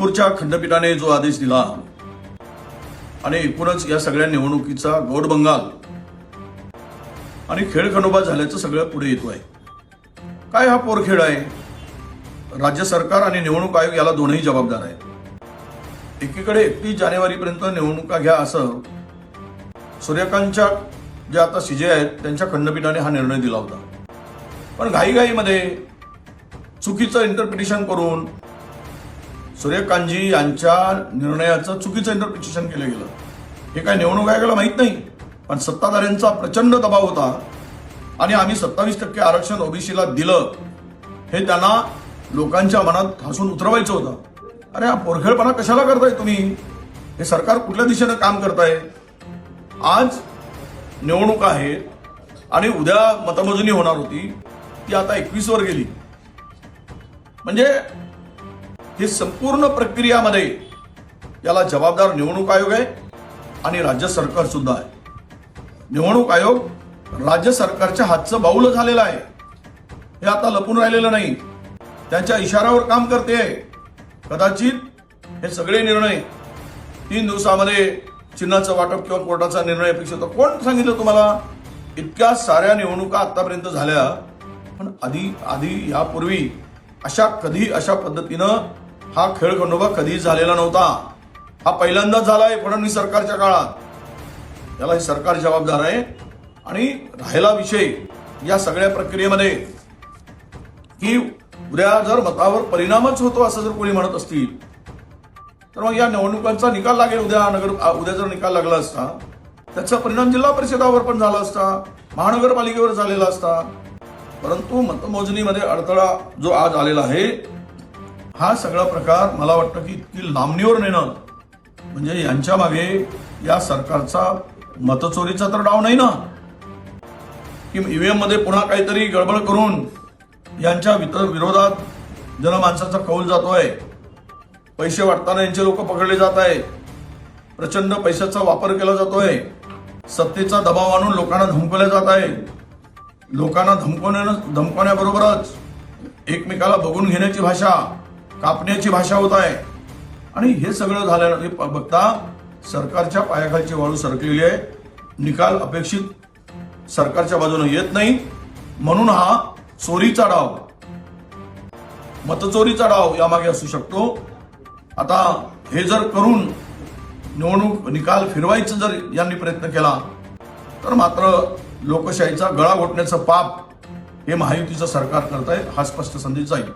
नागपूरच्या खंडपीठाने जो आदेश दिला आणि एकूणच या सगळ्या निवडणुकीचा गौडबंगाल आणि खेळखंडोबा झाल्याचं सगळं पुढे येतोय। काय हा पोरखेळ आहे? राज्य सरकार आणि निवडणूक आयोग याला दोनही जबाबदार आहेत। एकीकडे 31 जानेवारीपर्यंत निवडणुका घ्या असं सूर्यकांतच्या जे आता सीजे आहेत त्यांच्या खंडपीठाने हा निर्णय दिला होता, पण घाईघाईमध्ये चुकीचं इंटरप्रिटेशन करून सूर्यकांतजी यांच्या निर्णयाचं चुकीचं इंटरप्रिटेशन केलं गेलं। हे काय निवडणूक आयोगाला माहित नाही, पण सत्ताधाऱ्यांचा प्रचंड दबाव होता आणि आम्ही 27% आरक्षण ओबीसीला दिलं हे त्यांना लोकांच्या मनात हसून उतरवायचं होतं। अरे हा पोरखेळपणा कशाला करताय तुम्ही? हे सरकार कुठल्या दिशेनं काम करताय? आज निवडणूक आहे आणि उद्या मतमोजणी होणार होती, ती आता 21 वर गेली। म्हणजे ही संपूर्ण प्रक्रियामध्ये याला जबाबदार निवडणूक आयोग आहे आणि राज्य सरकार सुद्धा आहे। निवडणूक आयोग राज्य सरकारच्या हातचं बाऊल झालेलं आहे, हे आता लपून राहिलेलं नाही, त्यांच्या इशाऱ्यावर काम करते। कदाचित हे सगळे निर्णय 3 दिवसामध्ये चिन्हाचं वाटप किंवा कोर्टाचा निर्णय अपेक्षित होता। कोण सांगितलं तुम्हाला? इतक्या साऱ्या निवडणुका आतापर्यंत झाल्या, पण आधी यापूर्वी अशा पद्धतीनं हा खेळखंडोबा कधी झालेला नव्हता। हा पहिल्यांदाच झालाय फडणवीस सरकारच्या काळात। याला हे सरकार जबाबदार आहे। आणि राहिला विषय या सगळ्या प्रक्रियेमध्ये की उद्या जर मतावर परिणामच होतो असं जर कोणी म्हणत असतील तर मग या निवडणुकांचा निकाल लागेल। उद्या जर निकाल लागला असता त्याचा परिणाम जिल्हा परिषदावर पण झाला असता, महानगरपालिकेवर झालेला असता। परंतु मतमोजणीमध्ये अडथळा जो आज आलेला आहे, हा सगळा प्रकार मला वाटतं की इतकी लांबणीवर नेणं म्हणजे यांच्या मागे या सरकारचा मतचोरीचा तर डाव नाही ना, की ईव्हीएम मध्ये पुन्हा काहीतरी गडबड करून यांच्या विरोधात जनमानसाचा कौल जातोय। पैसे वाटताना यांचे लोक पकडले जात आहेत, प्रचंड पैशाचा वापर केला जातोय, सत्तेचा दबाव आणून लोकांना धमकवले जात आहे। लोकांना धमकवण्याबरोबरच एकमेकाला बघून घेण्याची भाषा, कापण्याची भाषा होत आहे। आणि हे सगळं झाल्यानंतर बघता सरकारच्या पायाखालची वाळू सरकलेली आहे। निकाल अपेक्षित सरकारच्या बाजूने येत नाही, म्हणून हा चोरीचा डाव, मतचोरीचा डाव यामागे असू शकतो। आता हे जर करून निवडणूक निकाल फिरवायचं जर यांनी प्रयत्न केला तर मात्र लोकशाहीचा गळा घोटण्याचं पाप हे महायुतीचं सरकार करत आहे, हा स्पष्ट संदेश जाईल।